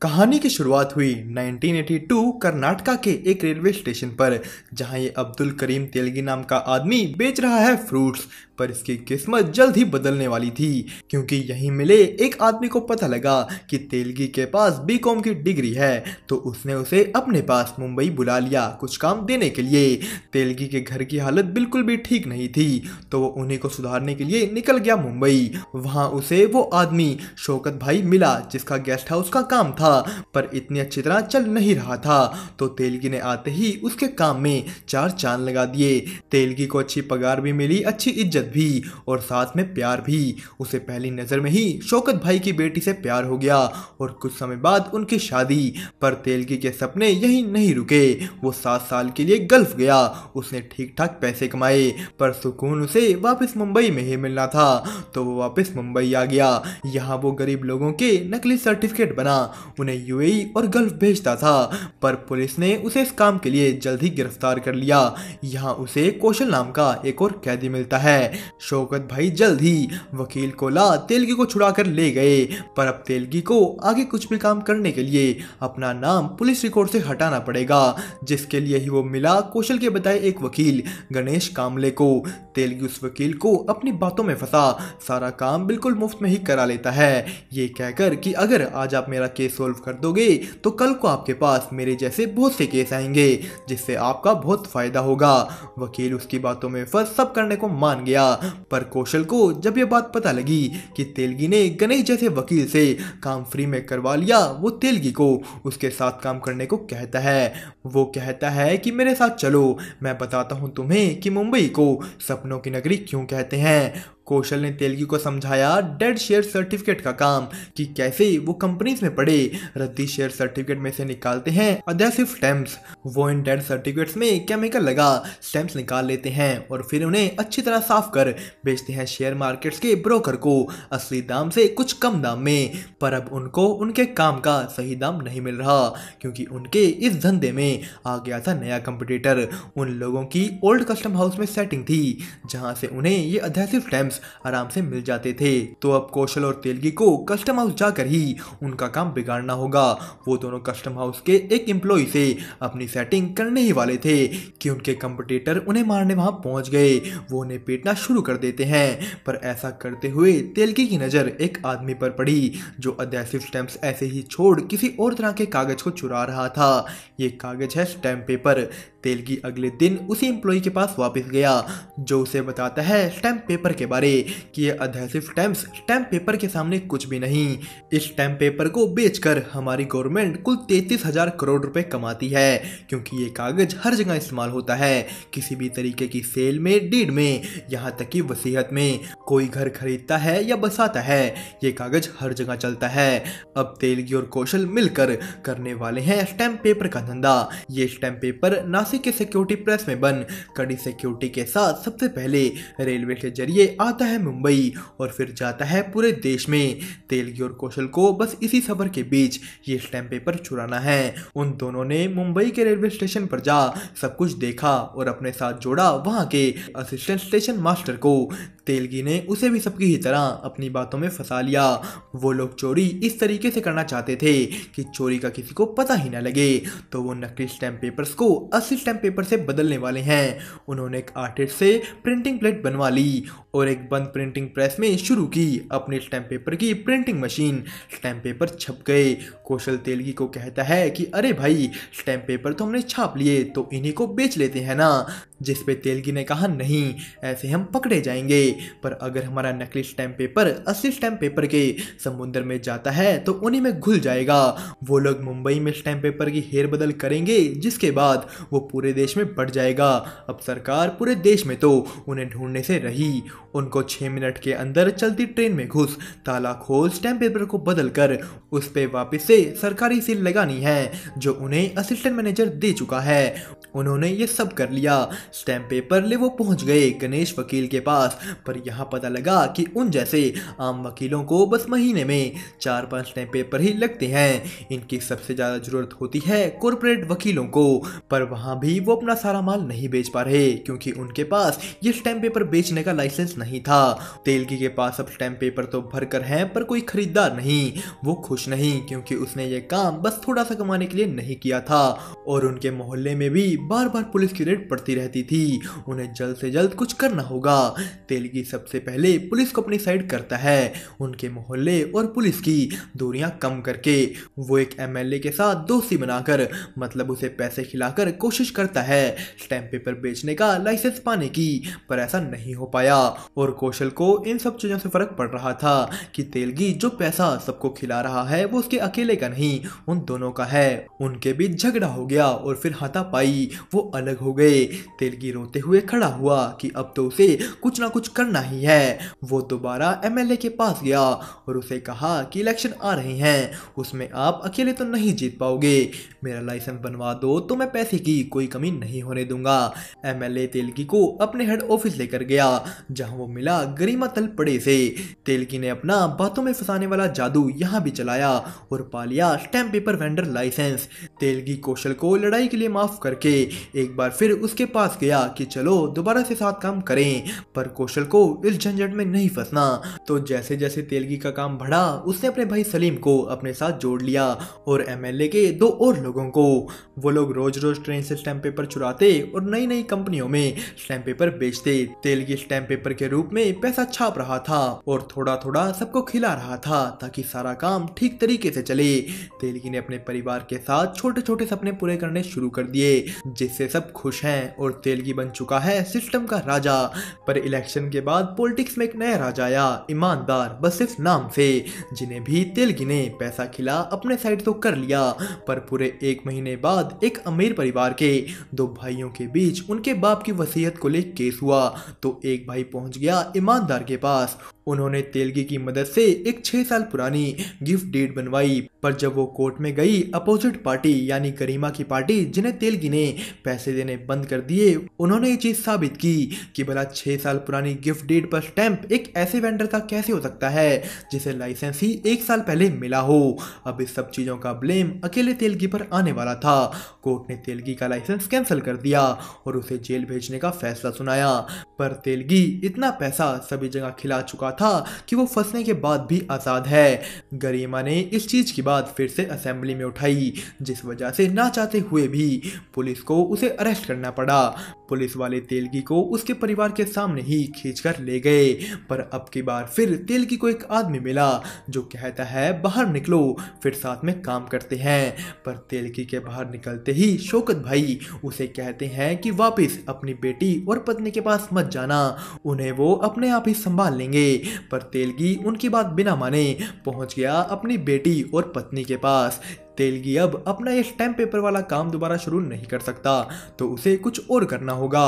कहानी की शुरुआत हुई 1982 कर्नाटका के एक रेलवे स्टेशन पर, जहां ये अब्दुल करीम तेलगी नाम का आदमी बेच रहा है फ्रूट्स। पर इसकी किस्मत जल्द ही बदलने वाली थी, क्योंकि यहीं मिले एक आदमी को पता लगा कि तेलगी के पास बीकॉम की डिग्री है, तो उसने उसे अपने पास मुंबई बुला लिया कुछ काम देने के लिए। तेलगी के घर की हालत बिल्कुल भी ठीक नहीं थी, तो वो उन्हीं को सुधारने के लिए निकल गया मुंबई। वहां उसे वो आदमी शौकत भाई मिला, जिसका गेस्ट हाउस का काम था, पर इतनी अच्छी तरह चल नहीं रहा था। तो तेलगी ने आते ही उसके काम में चार चांद लगा दिए। तेलगी को अच्छी पगार भी मिली, अच्छी इज्जत भी, और साथ में प्यार भी। उसे पहली नजर में ही शौकत भाई की बेटी से प्यार हो गया और कुछ समय बाद उनकी शादी। पर तेलगी के सपने यही नहीं रुके, वो 7 साल के लिए गल्फ गया। उसने ठीक ठाक पैसे कमाए, पर सुकून उसे वापस मुंबई में ही मिलना था, तो वो वापस मुंबई आ गया। यहाँ वो गरीब लोगों के नकली सर्टिफिकेट बना उन्हें यूएई और गल्फ भेजता था, पर पुलिस ने उसे इस काम के लिए जल्द ही गिरफ्तार कर लिया। यहाँ उसे कौशल नाम का एक और कैदी मिलता है। शौकत भाई जल्द ही वकील को ला तेलगी को छुड़ा कर ले गए, पर अब तेलगी को आगे कुछ भी काम करने के लिए अपना नाम पुलिस रिकॉर्ड से हटाना पड़ेगा, जिसके लिए ही वो मिला कौशल के बताए एक वकील गणेश कामले को। तेलगी उस वकील को अपनी बातों में फंसा सारा काम बिल्कुल मुफ्त में ही करा लेता है, ये कहकर कि अगर आज आप मेरा केस सोल्व कर दोगे तो कल को आपके पास मेरे जैसे बहुत से केस आएंगे, जिससे आपका बहुत फायदा होगा। वकील उसकी बातों में फंस सब करने को मान गया, पर कौशल को जब यह बात पता लगी कि तेलगी ने गणेश जैसे वकील से काम फ्री में करवा लिया, वो तेलगी को उसके साथ काम करने को कहता है। वो कहता है कि मेरे साथ चलो, मैं बताता हूँ तुम्हें कि मुंबई को सपनों की नगरी क्यों कहते हैं। कौशल ने तेलगी को समझाया डेड शेयर सर्टिफिकेट का काम, कि कैसे वो कंपनीज में पड़े रद्दी शेयर सर्टिफिकेट में से निकालते हैं अधेसिव स्टैम्प्स। वो इन डेड सर्टिफिकेट्स में केमिकल लगा स्टैम्प्स निकाल लेते हैं और फिर उन्हें अच्छी तरह साफ कर बेचते हैं शेयर मार्केट्स के ब्रोकर को असली दाम से कुछ कम दाम में। पर अब उनको उनके काम का सही दाम नहीं मिल रहा, क्योंकि उनके इस धंधे में आ गया था नया कंपटीटर। उन लोगों की ओल्ड कस्टम हाउस में सेटिंग थी, जहां से उन्हें ये अधेसिव स्टैम्प्स आराम से मिल जाते थे। तो अब कौशल और तेलगी को कस्टम हाउस जाकर ही उनका काम बिगाड़ना होगा। वो दोनों कस्टम हाउस के एक एम्प्लॉय से अपनी सेटिंग करने ही वाले थे कि उनके कंपटीटर उन्हें मारने वहां पहुंच गए। वो उन्हें पीटना शुरू कर देते हैं, पर ऐसा करते हुए तेलगी की नजर एक आदमी पर पड़ी, जो अधेसिव स्टैम्प्स ऐसे ही छोड़ किसी और तरह के कागज को चुरा रहा था। ये कागज है स्टैम्प पेपर। तेलगी अगले दिन उसी एम्प्लॉय के पास वापस गया, जो उसे बताता है स्टैम्प पेपर के बारे, कि ये अधेसिव स्टैम्प्स स्टैम्प पेपर के सामने कुछ भी नहीं। इस स्टैम्प पेपर को बेचकर हमारी गवर्नमेंट कुल 33,000 करोड़ रुपए कमाती है, क्योंकि ये कागज हर जगह इस्तेमाल होता है, किसी भी तरीके की सेल में, डीड में, यहाँ तक कि वसीयत में। कोई घर खरीदता है या बसाता है, ये कागज हर जगह चलता है। अब तेलगी और कौशल मिलकर करने वाले हैं स्टैम्प पेपर का धंधा। ये स्टैम्प पेपर नासिक के सिक्योरिटी प्रेस में बन कड़ी सिक्योरिटी के साथ सबसे पहले रेलवे के जरिए आता है मुंबई और फिर जाता है पूरे देश में। तेलगी और कौशल को बस इसी सफर के बीच ये स्टैम्प पेपर चुराना है। उन दोनों ने मुंबई के रेलवे स्टेशन पर जा सब कुछ देखा और अपने साथ जोड़ा वहां के असिस्टेंट स्टेशन मास्टर को। तेलगी ने उसे भी सबकी ही तरह अपनी बातों में फंसा लिया। वो लोग चोरी इस तरीके से करना चाहते थे कि चोरी का किसी को पता ही ना लगे, तो वो नकली स्टैम्प पेपर्स को असली स्टैम्प पेपर से बदलने वाले हैं। उन्होंने एक आर्टिस्ट से प्रिंटिंग प्लेट बनवा ली और एक बंद प्रिंटिंग प्रेस में शुरू की अपने स्टैम्प पेपर की प्रिंटिंग मशीन। स्टैम्प पेपर छप गए। कौशल तेलगी को कहता है कि अरे भाई, स्टैम्प पेपर तो हमने छाप लिए, तो इन्हीं को बेच लेते हैं ना। जिस पे तेलगी ने कहा नहीं, ऐसे हम पकड़े जाएंगे, पर अगर हमारा नकली स्टैम्प पेपर असली स्टैम्प पेपर के समुद्र में जाता है तो उन्हीं में घुल जाएगा। वो लोग मुंबई में स्टैम्प पेपर की हेर बदल करेंगे, जिसके बाद वो पूरे देश में बढ़ जाएगा। अब सरकार पूरे देश में तो उन्हें ढूंढने से रही। उनको 6 मिनट के अंदर चलती ट्रेन में घुस ताला खोल स्टैम्प पेपर को बदल कर उस पे वापस से सरकारी सील लगानी है, जो उन्हें असिस्टेंट मैनेजर दे चुका है। उन्होंने ये सब कर लिया। स्टैम्प पेपर ले वो पहुंच गए गणेश वकील के पास, पर यहाँ पता लगा कि उन जैसे आम वकीलों को बस महीने में 4-5 स्टैम्प पेपर ही लगते हैं। इनकी सबसे ज्यादा जरूरत होती है कॉर्पोरेट वकीलों को, पर वहां भी वो अपना सारा माल नहीं बेच पा रहे क्योंकि उनके पास ये स्टैम्प पेपर बेचने का लाइसेंस नहीं था। तेलगी के पास अब स्टैम्प पेपर तो भरकर हैं पर कोई खरीदार नहीं। वो खुश नहीं क्योंकि उसने ये काम बस थोड़ा सा कमाने के लिए नहीं किया था और उनके मोहल्ले में भी बार बार पुलिस की रेड पड़ती रहती थी। उन्हें जल्द से जल्द कुछ करना होगा। तेलगी सबसे पहले पुलिस को अपनी साइड करता है, उनके मोहल्ले और पुलिस की दूरियां कम करके। वो एक एमएलए के साथ दोस्ती बनाकर, मतलब उसे पैसे खिलाकर कोशिश करता है स्टैम्प पेपर बेचने का लाइसेंस पाने की, पर ऐसा नहीं हो पाया। और कौशल को इन सब चीजों से फर्क पड़ रहा था कि तेलगी जो पैसा सबको खिला रहा है वो उसके अकेले का नहीं, उन दोनों का है। उनके बीच झगड़ा हो गया और फिर हाथापाई, वो अलग हो गए। तेलगी रोते हुए खड़ा हुआ कि अब तो उसे कुछ ना कुछ करना ही है। वो दोबारा एमएलए के पास गया और उसे कहा कि इलेक्शन आ रहे हैं, उसमें आप अकेले तो नहीं जीत पाओगे, मेरा लाइसेंस बनवा दो तो मैं पैसे की कोई कमी नहीं होने दूंगा। एमएलए तेलगी को अपने हेड ऑफिस लेकर गया जहां वो मिला गरिमा तलपड़े से। तेलगी ने अपना बातों में फंसाने वाला जादू यहाँ भी चलाया और पा लिया stamp paper vendor license. Telgi कौशल को लड़ाई के लिए माफ करके एक बार फिर उसके पास गया कि चलो दोबारा से साथ काम करें, पर कौशल को इस झंझट में नहीं फंसना। तो जैसे जैसे तेलगी का काम बढ़ा उसने अपने भाई सलीम को अपने साथ जोड़ लिया और एमएलए के 2 और लोगों को। वो लोग रोज रोज ट्रेन से स्टैम्प पेपर चुराते और नई नई कंपनियों में स्टैम्प पेपर बेचते। तेलगी स्टैम्प पेपर के रूप में पैसा छाप रहा था और थोड़ा थोड़ा सबको खिला रहा था ताकि सारा काम ठीक तरीके से चले। तेलगी ने अपने परिवार के साथ छोटे छोटे सपने पूरे करने शुरू कर दिए जिससे सब खुश हैं और तेलगी बन चुका है सिस्टम का राजा। पर इलेक्शन के बाद पॉलिटिक्स में एक नया राजा आया, ईमानदार बस सिर्फ नाम से, जिन्हें भी तेलगी ने पैसा खिला अपने साइड तो कर लिया। पर पूरे 1 महीने बाद एक अमीर परिवार के 2 भाइयों के बीच उनके बाप की वसीयत को लेकर केस हुआ तो एक भाई पहुंच गया ईमानदार के पास। उन्होंने तेलगी की मदद से एक 6 साल पुरानी गिफ्ट डीड बनवाई, पर जब वो कोर्ट में गई अपोजिट पार्टी यानी गरिमा की पार्टी जिन्हें तेलगी ने पैसे देने बंद कर दिए, उन्होंने ये चीज साबित की कि भला 6 साल पुरानी गिफ्ट डीड पर स्टैंप एक ऐसे वेंडर का कैसे हो सकता है जिसे लाइसेंस ही 1 साल पहले मिला हो। अब इस सब चीजों का ब्लेम अकेले तेलगी पर आने वाला था। कोर्ट ने तेलगी का लाइसेंस कैंसिल कर दिया और उसे जेल भेजने का फैसला सुनाया, पर तेलगी इतना पैसा सभी जगह खिला चुका था कि वो फंसने के बाद भी आजाद है। गरिमा ने इस चीज की बात फिर से असेंबली में उठाई जिस वजह से ना चाहते हुए भी पुलिस को उसे अरेस्ट करना पड़ा। पुलिस वाले तेलगी को उसके परिवार के सामने ही खींचकर ले गए, पर अब की बार फिर तेलगी को एक आदमी मिला जो कहता है बाहर निकलो फिर साथ में काम करते हैं। पर तेलगी के बाहर निकलते ही शौकत भाई उसे कहते हैं कि वापस अपनी बेटी और पत्नी के पास मत जाना, उन्हें वो अपने आप ही संभाल लेंगे। पर तेलगी उनकी बात बिना माने पहुंच गया अपनी बेटी और पत्नी के पास। तेलगी अब अपना ये स्टैम्प पेपर वाला काम दोबारा शुरू नहीं कर सकता तो उसे कुछ और करना होगा।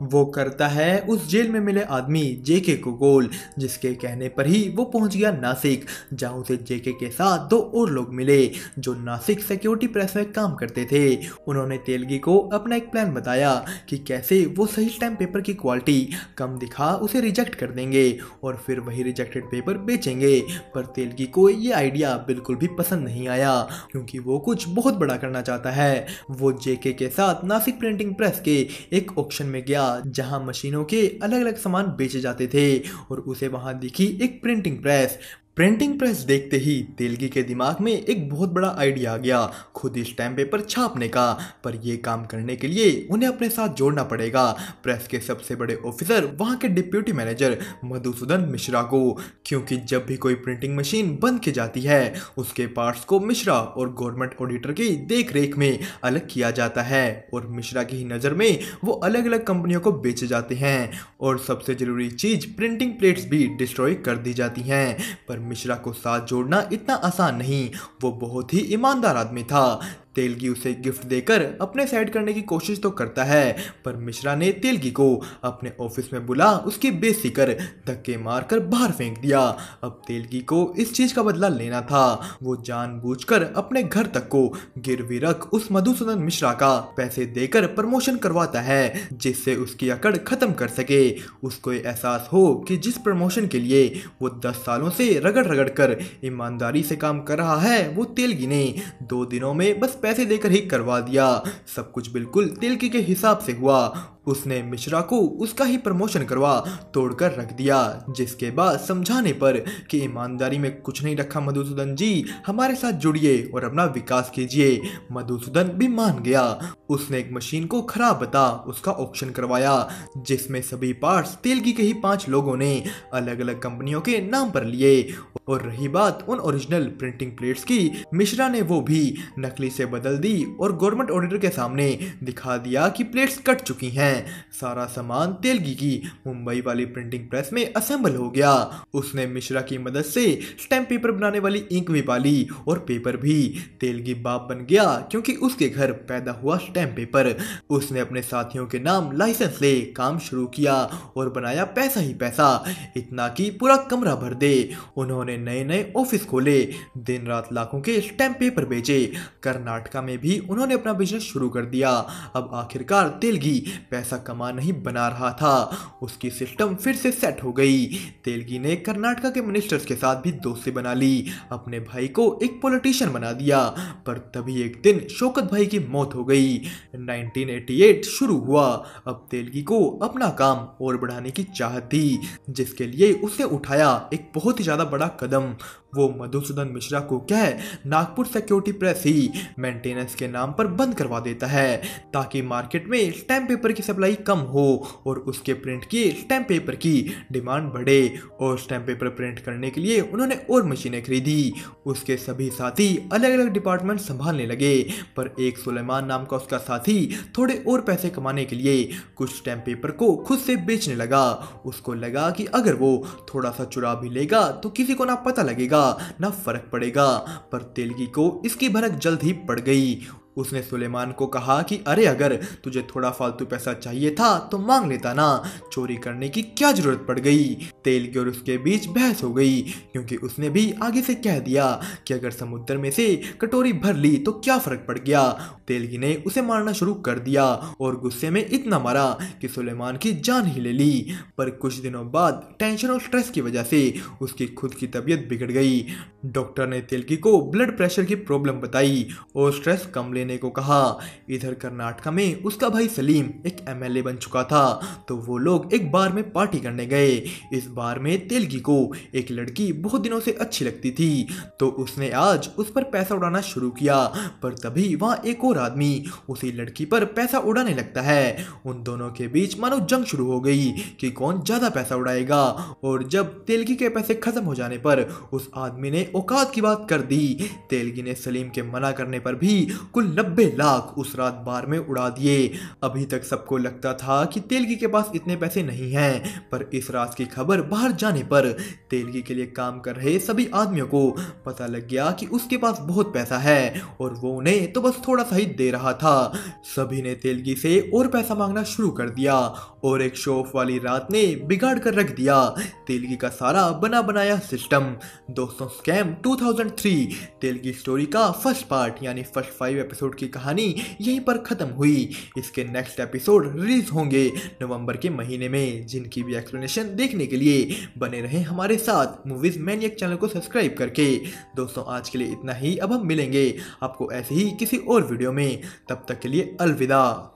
वो करता है उस जेल में मिले आदमी जेके को कॉल, जिसके कहने पर ही वो पहुंच गया नासिक जहां उसे जेके के साथ 2 और लोग मिले जो नासिक सिक्योरिटी प्रेस में काम करते थे। उन्होंने तेलगी को अपना एक प्लान बताया कि कैसे वो सही स्टैम्प पेपर की क्वालिटी कम दिखा उसे रिजेक्ट कर देंगे और फिर वही रिजेक्टेड पेपर बेचेंगे। पर तेलगी को ये आइडिया बिल्कुल भी पसंद नहीं आया क्योंकि वो कुछ बहुत बड़ा करना चाहता है। वो जेके के साथ नासिक प्रिंटिंग प्रेस के एक ऑक्शन में गया जहां मशीनों के अलग अलग सामान बेचे जाते थे और उसे वहां दिखी एक प्रिंटिंग प्रेस। प्रिंटिंग प्रेस देखते ही तेलगी के दिमाग में एक बहुत बड़ा आइडिया आ गया खुद ही स्टैम्प पेपर छापने का। पर यह काम करने के लिए उन्हें अपने साथ जोड़ना पड़ेगा प्रेस के सबसे बड़े ऑफिसर वहां के डिप्यूटी मैनेजर मधुसूदन मिश्रा को, क्योंकि जब भी कोई प्रिंटिंग मशीन बंद की जाती है उसके पार्ट्स को मिश्रा और गवर्नमेंट ऑडिटर की देख रेख में अलग किया जाता है और मिश्रा की नज़र में वो अलग अलग कंपनियों को बेचे जाते हैं और सबसे जरूरी चीज प्रिंटिंग प्लेट्स भी डिस्ट्रॉय कर दी जाती हैं। पर मिश्रा को साथ जोड़ना इतना आसान नहीं, वो बहुत ही ईमानदार आदमी था। तेलगी उसे गिफ्ट देकर अपने साइड करने की कोशिश तो करता है, पर मिश्रा ने तेलगी को अपने ऑफिस में बुला उसकी बेइज्जती कर धक्के मारकर बाहर फेंक दिया। अब तेलगी को इस चीज का बदला लेना था। वो जानबूझकर अपने घर तक को गिरवी रख उस मधुसूदन मिश्रा का पैसे देकर प्रमोशन करवाता है, जिससे उसकी अकड़ खत्म कर सके। उसको ये एहसास हो कि जिस प्रमोशन के लिए वो 10 सालों से रगड़ रगड़ कर ईमानदारी से काम कर रहा है, वो तेलगी ने 2 दिनों में बस पैसे देकर ही करवा दिया। सब कुछ बिल्कुल तेलगी के हिसाब से हुआ। उसने मिश्रा को उसका ही प्रमोशन करवा तोड़कर रख दिया, जिसके बाद समझाने पर कि ईमानदारी में कुछ नहीं रखा मधुसूदन जी, हमारे साथ जुड़िए और अपना विकास कीजिए। मधुसूदन भी मान गया। उसने एक मशीन को खराब बता उसका ऑक्शन करवाया, जिसमें सभी पार्ट्स तेलगी के ही 5 लोगों ने अलग अलग कंपनियों के नाम पर लिए। और रही बात उन ओरिजिनल प्रिंटिंग प्लेट्स की, मिश्रा ने वो भी नकली से बदल दी और गवर्नमेंट ऑडिटर के सामने दिखा दिया कि प्लेट्स कट चुकी हैं। सारा सामान तेलगी की मुंबई वाली प्रिंटिंग प्रेस में असेंबल हो गया। उसने मिश्रा की मदद से स्टैम्प पेपर बनाने वाली इंक भी पाली और पेपर भी। तेलगी बाप बन गया क्योंकि उसके घर पैदा हुआ स्टैम्प पेपर। उसने अपने साथियों के नाम लाइसेंस ले काम शुरू किया और बनाया पैसा ही पैसा, इतना कि पूरा कमरा भर दे। उन्होंने नए नए ऑफिस खोले, दिन रात लाखों के स्टैम्प पेपर बेचे। कर्नाटका में भी उन्होंने अपना बिजनेस शुरू कर दिया। अब आखिरकार तेलगी पैसा कमा नहीं बना रहा था, उसकी सिस्टम फिर से सेट हो गई। तेलगी ने कर्नाटका के मिनिस्टर्स के साथ भी दोस्ती बना ली, अपने भाई को एक पॉलिटिशियन बना दिया। पर तभी एक दिन शौकत भाई की मौत हो गई। 1988 शुरू हुआ। अब तेलगी को अपना काम और बढ़ाने की चाहत थी, जिसके लिए उसने उठाया एक बहुत ही ज्यादा बड़ा कदम। वो मधुसूदन मिश्रा को क्या है, नागपुर सिक्योरिटी प्रेस ही मेंटेनेंस के नाम पर बंद करवा देता है, ताकि मार्केट में स्टैम्प पेपर की सप्लाई कम हो और उसके प्रिंट किए स्टैम्प पेपर की डिमांड बढ़े। और स्टैम्प पेपर प्रिंट करने के लिए उन्होंने और मशीनें खरीदी। उसके सभी साथी अलग अलग डिपार्टमेंट संभालने लगे, पर एक सुलेमान नाम का उसका साथी थोड़े और पैसे कमाने के लिए कुछ स्टैम्प पेपर को खुद से बेचने लगा। उसको लगा कि अगर वो थोड़ा सा चुरा भी लेगा तो किसी को ना पता लगेगा ना फर्क पड़ेगा। पर तेलगी को इसकी भनक जल्द ही पड़ गई। उसने सुलेमान को कहा कि अरे अगर तुझे थोड़ा फालतू पैसा चाहिए था तो मांग लेता ना, चोरी करने की क्या जरूरत पड़ गई। तेलगी और उसके बीच बहस हो गई, क्योंकि उसने भी आगे से कह दिया कि अगर समुद्र में से कटोरी भर ली तो क्या फर्क पड़ गया। तेलगी ने उसे मारना शुरू कर दिया और गुस्से में इतना मारा कि सुलेमान की जान ही ले ली। पर कुछ दिनों बाद टेंशन और स्ट्रेस की वजह से उसकी खुद की तबीयत बिगड़ गई। डॉक्टर ने तेलगी को ब्लड प्रेशर की प्रॉब्लम बताई और स्ट्रेस कम लेने को कहा। इधर कर्नाटका में उसका भाई सलीम एक एमएलए बन चुका था, तो वो लोग एक बार में पार्टी करने गए। इस बार में तेलगी को एक लड़की बहुत दिनों से अच्छी लगती थी, तो उसने आज उस पर पैसा उड़ाना शुरू किया। पर तभी वहां एक और आदमी उसी लड़की पर पैसा उड़ाने लगता है। उन दोनों के बीच मानो जंग शुरू हो गई कि कौन ज्यादा पैसा उड़ाएगा। और जब तेलगी के पैसे खत्म हो जाने पर उस आदमी ने औकात की बात कर दी। तेलगी ने सलीम के मना करने पर भी कुल 90 लाख उस रात बार में उड़ा दिए। अभी तक सबको लगता था कि तेलगी के पास इतने पैसे नहीं हैं, पर इस राज की खबर बाहर जाने पर तेलगी के लिए काम कर रहे सभी आदमियों को पता लग गया कि उसके पास बहुत पैसा है और वो उन्हें तो बस थोड़ा सा ही दे रहा था। सभी ने तेलगी से और पैसा मांगना शुरू कर दिया और एक शो ऑफ वाली रात ने बिगाड़ कर रख दिया तेलगी का सारा बना बनाया सिस्टम। दोस्तों, स्कैम 2003 तेलगी स्टोरी का फर्स्ट पार्ट यानी फर्स्ट 5 एपिसोड की कहानी यहीं पर खत्म हुई। इसके नेक्स्ट एपिसोड रिलीज होंगे नवंबर के महीने में, जिनकी भी एक्सप्लेनेशन देखने के लिए बने रहे हमारे साथ मूवीज मैनियक चैनल को सब्सक्राइब करके। दोस्तों, आज के लिए इतना ही। अब हम मिलेंगे आपको ऐसे ही किसी और वीडियो में, तब तक के लिए अलविदा।